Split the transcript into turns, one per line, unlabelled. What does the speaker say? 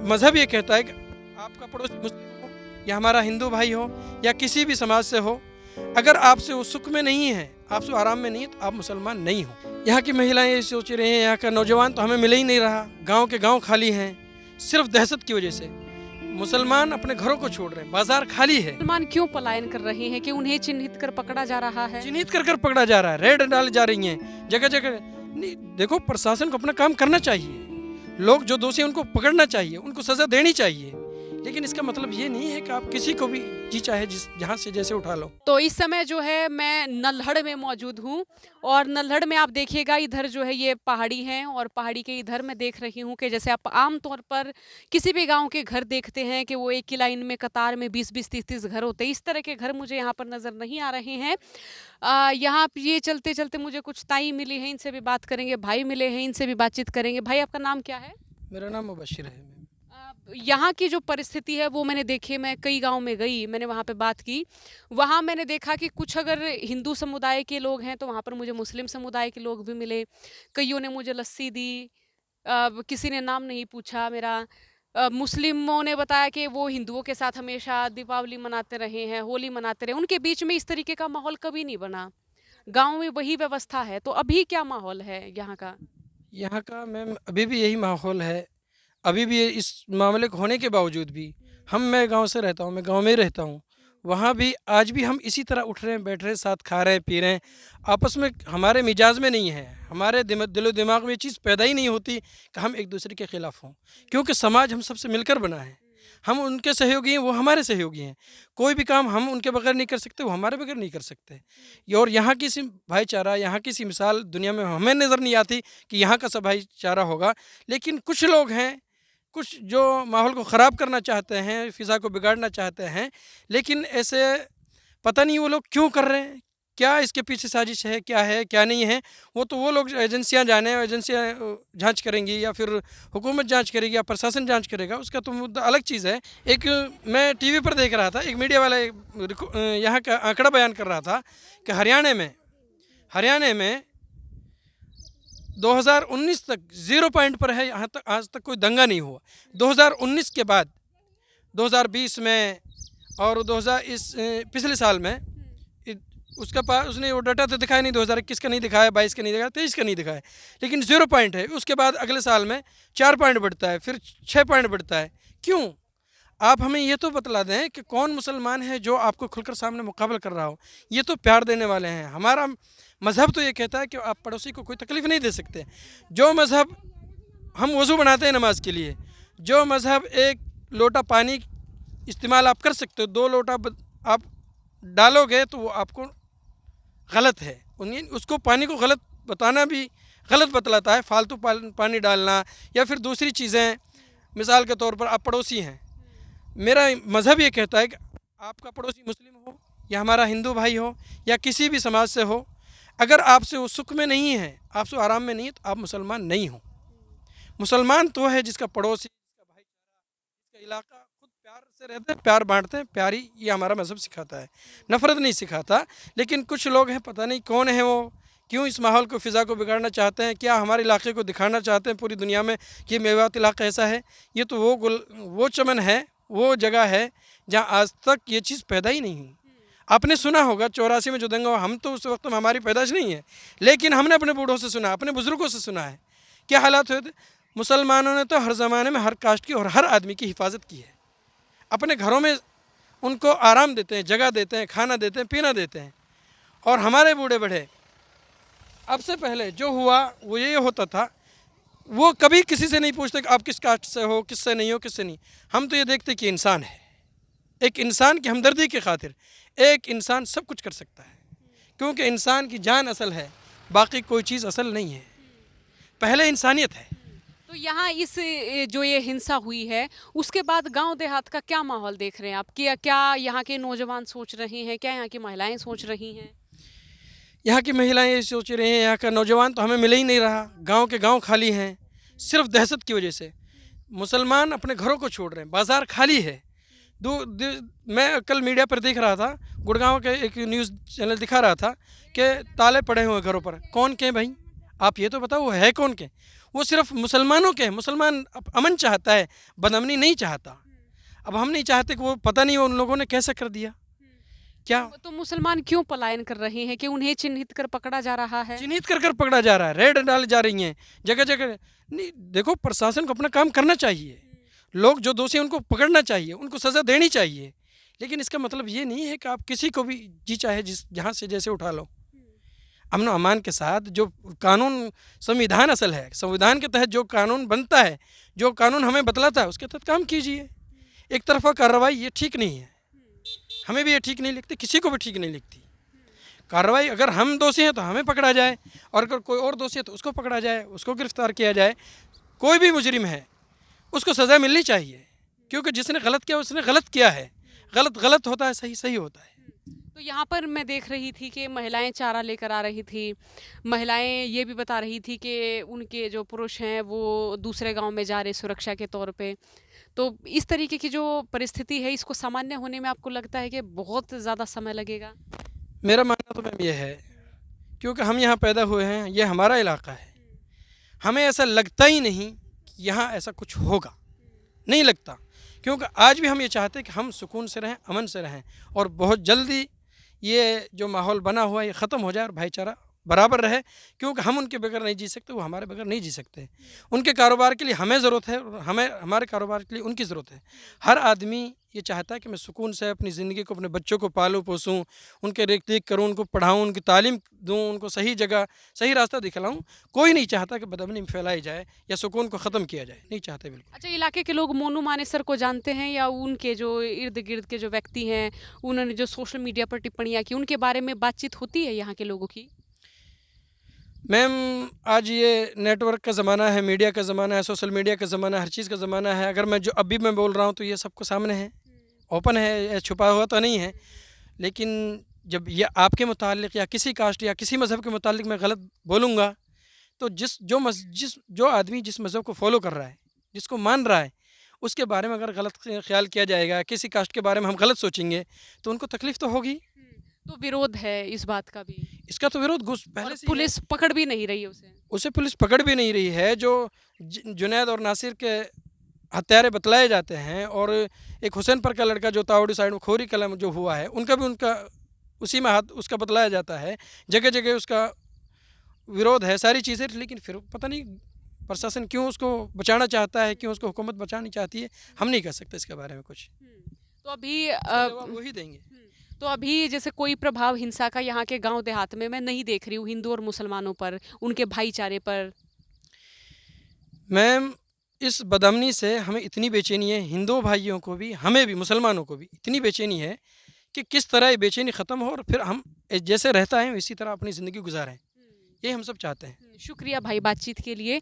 मज़हब ये कहता है कि आपका पड़ोसी मुस्लिम हो या हमारा हिंदू भाई हो या किसी भी समाज से हो, अगर आपसे वो सुख में नहीं है, आपसे आराम में नहीं है, तो आप मुसलमान नहीं हो। यहाँ की महिलाएं ये सोच रही हैं, यहाँ का नौजवान तो हमें मिल ही नहीं रहा, गांव के गांव खाली हैं, सिर्फ दहशत की वजह से। मुसलमान अपने घरों को छोड़ रहे हैं, बाजार खाली है।
मुसलमान क्यों पलायन कर रहे हैं कि उन्हें चिन्हित कर पकड़ा जा रहा है?
चिन्हित कर पकड़ा जा रहा है, रेड डाली जा रही हैं जगह जगह। नहीं, देखो, प्रशासन को अपना काम करना चाहिए, लोग जो दोषी हैं उनको पकड़ना चाहिए, उनको सजा देनी चाहिए, लेकिन इसका मतलब ये नहीं है कि आप किसी को भी जी चाहे जिस जहाँ से जैसे उठा लो।
तो इस समय जो है मैं नल्हड़ में मौजूद हूँ और नल्हड़ में आप देखिएगा इधर जो है ये पहाड़ी है और पहाड़ी के इधर मैं देख रही हूँ कि जैसे आप आम तौर पर किसी भी गांव के घर देखते हैं कि वो एक ही लाइन में कतार में 20-20 30-30 घर होते हैं, इस तरह के घर मुझे यहाँ पर नज़र नहीं आ रहे हैं। यहाँ ये चलते चलते मुझे कुछ ताई मिली है, इनसे भी बात करेंगे, भाई मिले हैं, इनसे भी बातचीत करेंगे। भाई, आपका नाम क्या है?
मेरा नाम मुबशिर है।
यहाँ की जो परिस्थिति है वो मैंने देखी, मैं कई गांव में गई, मैंने वहाँ पे बात की, वहाँ मैंने देखा कि कुछ अगर हिंदू समुदाय के लोग हैं तो वहाँ पर मुझे मुस्लिम समुदाय के लोग भी मिले, कईयों ने मुझे लस्सी दी, किसी ने नाम नहीं पूछा मेरा। मुस्लिमों ने बताया कि वो हिंदुओं के साथ हमेशा दीपावली मनाते रहे हैं, होली मनाते रहे, उनके बीच में इस तरीके का माहौल कभी नहीं बना। गाँव में वही व्यवस्था है, तो अभी क्या माहौल है यहाँ का?
यहाँ का मैम अभी भी यही माहौल है। अभी भी इस मामले को होने के बावजूद भी मैं गांव से रहता हूँ, मैं गांव में ही रहता हूँ, वहाँ भी आज भी हम इसी तरह उठ रहे हैं, बैठ रहे हैं, साथ खा रहे हैं, पी रहे हैं। आपस में हमारे मिजाज में नहीं है, हमारे दिलो दिमाग में ये चीज़ पैदा ही नहीं होती कि हम एक दूसरे के ख़िलाफ़ हों, क्योंकि समाज हम सबसे मिलकर बना है। हम उनके सहयोगी हैं, वो हमारे सहयोगी हैं। कोई भी काम हम उनके बगैर नहीं कर सकते, वो हमारे बगैर नहीं कर सकते। और यहाँ की सी भाईचारा, यहाँ की सी मिसाल दुनिया में हमें नज़र नहीं आती कि यहाँ का सब भाईचारा होगा। लेकिन कुछ लोग हैं, कुछ जो माहौल को ख़राब करना चाहते हैं, फ़िज़ा को बिगाड़ना चाहते हैं, लेकिन ऐसे पता नहीं वो लोग क्यों कर रहे हैं, क्या इसके पीछे साजिश है, क्या नहीं है, वो लोग एजेंसियां जाने, एजेंसियां जांच करेंगी या फिर हुकूमत जांच करेगी या प्रशासन जांच करेगा, उसका तो मुद्दा अलग चीज़ है। एक मैं टीवी पर देख रहा था, एक मीडिया वाला यहाँ का आंकड़ा बयान कर रहा था कि हरियाणा में 2019 तक 0 पॉइंट पर है, यहाँ तक आज तक कोई दंगा नहीं हुआ। 2019 के बाद 2020 में और 2000 इस पिछले साल में उसका पास उसने वो डाटा तो दिखाया नहीं, 2021 का नहीं दिखाया, 22 का नहीं दिखाया, 23 का नहीं दिखाया, लेकिन 0 पॉइंट है। उसके बाद अगले साल में 4 पॉइंट बढ़ता है, फिर 6 पॉइंट बढ़ता है। क्यों? आप हमें ये तो बतला दें कि कौन मुसलमान है जो आपको खुलकर सामने मुकाबला कर रहा हो। ये तो प्यार देने वाले हैं। हमारा मज़हब तो ये कहता है कि आप पड़ोसी को कोई तकलीफ़ नहीं दे सकते। जो मज़हब हम वज़ू बनाते हैं नमाज के लिए, जो मज़हब एक लोटा पानी इस्तेमाल आप कर सकते हो, 2 लोटा आप डालोगे तो वो आपको गलत है। उसको पानी को गलत बताना भी गलत बतलाता है। फालतू पानी डालना या फिर दूसरी चीज़ें, मिसाल के तौर पर आप पड़ोसी हैं, मेरा मज़हब ये कहता है कि आपका पड़ोसी मुस्लिम हो या हमारा हिंदू भाई हो या किसी भी समाज से हो, अगर आपसे वो सुख में नहीं है, आपसे आराम में नहीं है, तो आप मुसलमान नहीं हो। मुसलमान तो है जिसका पड़ोसी, जिसका भाईचारा, जिसका इलाका खुद प्यार से रहते हैं, प्यार बांटते हैं, प्यार ही ये हमारा मज़हब सिखाता है, नफ़रत नहीं सिखाता। लेकिन कुछ लोग हैं, पता नहीं कौन है वो, क्यों इस माहौल को, फ़िज़ा को बिगाड़ना चाहते हैं, क्या हमारे इलाके को दिखाना चाहते हैं पूरी दुनिया में कि मेवात इलाका ऐसा है। ये तो वो चमन है, वो जगह है जहाँ आज तक ये चीज़ पैदा ही नहीं हुई। आपने सुना होगा 84 में जो दंगा हुआ, हम तो उस वक्त में हमारी पैदाइश नहीं है, लेकिन हमने अपने बूढ़ों से सुना, अपने बुज़ुर्गों से सुना है क्या हालात हुए थे। मुसलमानों ने तो हर ज़माने में हर कास्ट की और हर आदमी की हिफाजत की है। अपने घरों में उनको आराम देते हैं, जगह देते हैं, खाना देते हैं, पीना देते हैं। और हमारे बूढ़े बड़े, अब से पहले जो हुआ वो ये होता था, वो कभी किसी से नहीं पूछते कि आप किस कास्ट से हो, किससे नहीं हो, किससे नहीं। हम तो ये देखते कि इंसान है, एक इंसान की हमदर्दी की खातिर एक इंसान सब कुछ कर सकता है, क्योंकि इंसान की जान असल है, बाकी कोई चीज़ असल नहीं है, पहले इंसानियत है।
तो यहाँ इस जो ये हिंसा हुई है उसके बाद गांव देहात का क्या माहौल देख रहे हैं आप? क्या यहाँ के नौजवान सोच रहे हैं, क्या यहाँ की महिलाएं सोच रही हैं?
यहाँ की महिलाएं ये सोच रही हैं, यहाँ का नौजवान तो हमें मिल ही नहीं रहा, गांव के गांव खाली हैं, सिर्फ दहशत की वजह से। मुसलमान अपने घरों को छोड़ रहे हैं, बाज़ार खाली है। मैं कल मीडिया पर देख रहा था, गुड़गांव के एक न्यूज़ चैनल दिखा रहा था कि ताले पड़े हुए घरों पर। कौन के भाई, आप ये तो बताओ वो है कौन के? वो सिर्फ मुसलमानों के हैं। मुसलमान अमन चाहता है, बदअमनी नहीं चाहता। अब हम नहीं चाहते कि वो, पता नहीं उन लोगों ने कैसे कर दिया क्या।
तो मुसलमान क्यों पलायन कर रहे हैं कि उन्हें चिन्हित कर पकड़ा जा रहा है?
चिन्हित कर पकड़ा जा रहा है, रेड डाली जा रही हैं जगह जगह। नहीं, देखो प्रशासन को अपना काम करना चाहिए, लोग जो दोषी हैं उनको पकड़ना चाहिए, उनको सज़ा देनी चाहिए, लेकिन इसका मतलब ये नहीं है कि आप किसी को भी जी चाहे जिस जहाँ से जैसे उठा लो। अमन अमान के साथ जो कानून, संविधान असल है, संविधान के तहत जो कानून बनता है, जो कानून हमें बतलाता है, उसके तहत काम कीजिए। एक तरफा कार्रवाई ये ठीक नहीं है, हमें भी ये ठीक नहीं लगती, किसी को भी ठीक नहीं लगती। कार्रवाई, अगर हम दोषी हैं तो हमें पकड़ा जाए, और अगर कोई और दोषी है तो उसको पकड़ा जाए, उसको गिरफ्तार किया जाए। कोई भी मुजरिम है उसको सज़ा मिलनी चाहिए, क्योंकि जिसने गलत किया उसने गलत किया है। गलत गलत होता है, सही सही होता है।
तो यहाँ पर मैं देख रही थी कि महिलाएं चारा लेकर आ रही थी, महिलाएं ये भी बता रही थी कि उनके जो पुरुष हैं वो दूसरे गांव में जा रहे सुरक्षा के तौर पे। तो इस तरीके की जो परिस्थिति है, इसको सामान्य होने में आपको लगता है कि बहुत ज़्यादा समय लगेगा?
मेरा मानना तो मैम ये है, क्योंकि हम यहाँ पैदा हुए हैं, ये हमारा इलाका है, हमें ऐसा लगता ही नहीं कि यहाँ ऐसा कुछ होगा, नहीं लगता। क्योंकि आज भी हम ये चाहते हैं कि हम सुकून से रहें, अमन से रहें, और बहुत जल्दी ये जो माहौल बना हुआ है ये ख़त्म हो जाए और भाईचारा बराबर रहे। क्योंकि हम उनके बगैर नहीं जी सकते, वो हमारे बगैर नहीं जी सकते। उनके कारोबार के लिए हमें ज़रूरत है, और हमें हमारे कारोबार के लिए उनकी ज़रूरत है। हर आदमी ये चाहता है कि मैं सुकून से अपनी ज़िंदगी को, अपने बच्चों को पालूँ पोसूँ, उनके रेख देख करूँ, उनको पढ़ाऊँ, उनकी तालीम दूँ, उनको सही जगह सही रास्ता दिखलाऊँ। कोई नहीं चाहता कि बदअमनी फैलाई जाए या सुकून को ख़त्म किया जाए, नहीं चाहते बिल्कुल।
अच्छा, इलाके के लोग मोनू मानेसर को जानते हैं, या उनके जो इर्द गिर्द के जो व्यक्ति हैं, उन्होंने जो सोशल मीडिया पर टिप्पणियाँ की, उनके बारे में बातचीत होती है यहाँ के लोगों की?
मैम, आज ये नेटवर्क का ज़माना है, मीडिया का ज़माना है, सोशल मीडिया का ज़माना है, हर चीज़ का ज़माना है। अगर मैं जो अभी मैं बोल रहा हूँ तो ये सबको सामने है, ओपन है, छुपा हुआ तो नहीं है। लेकिन जब ये आपके मुतालिक या किसी कास्ट या किसी मज़हब के मुतालिक मैं गलत बोलूँगा, तो जो आदमी जिस मज़हब को फॉलो कर रहा है, जिसको मान रहा है, उसके बारे में अगर गलत ख्याल किया जाएगा, किसी कास्ट के बारे में हम गलत सोचेंगे, तो उनको तकलीफ़ तो होगी।
तो विरोध है इस बात का भी,
इसका तो विरोध
और
पहले से ही है।
पुलिस पकड़ भी नहीं रही है उसे।
उसे पुलिस पकड़ भी नहीं रही है। जो जुनैद और नासिर के हत्यारे बतलाए जाते हैं, और एक हुसैनपुर का लड़का जो तावड़ी साइड में खोरी कला में जो हुआ है, उनका भी उसी में हाथ उसका बतलाया जाता है। जगह जगह उसका विरोध है, सारी चीज़ें। लेकिन फिर पता नहीं प्रशासन क्यों उसको बचाना चाहता है, क्यों उसको हुकूमत बचानी चाहती है, हम नहीं कह सकते इसके बारे में कुछ।
तो अभी
इसका जवाब वही देंगे।
तो अभी जैसे कोई प्रभाव हिंसा का यहाँ के गांव देहात में मैं नहीं देख रही हूँ, हिंदू और मुसलमानों पर, उनके भाईचारे पर।
मैम, इस बदअमनी से हमें इतनी बेचैनी है, हिंदू भाइयों को भी, हमें भी, मुसलमानों को भी इतनी बेचैनी है कि किस तरह ये बेचैनी ख़त्म हो, और फिर हम जैसे रहता है इसी तरह अपनी ज़िंदगी गुजारें। ये हम सब चाहते हैं।
शुक्रिया भाई बातचीत के लिए।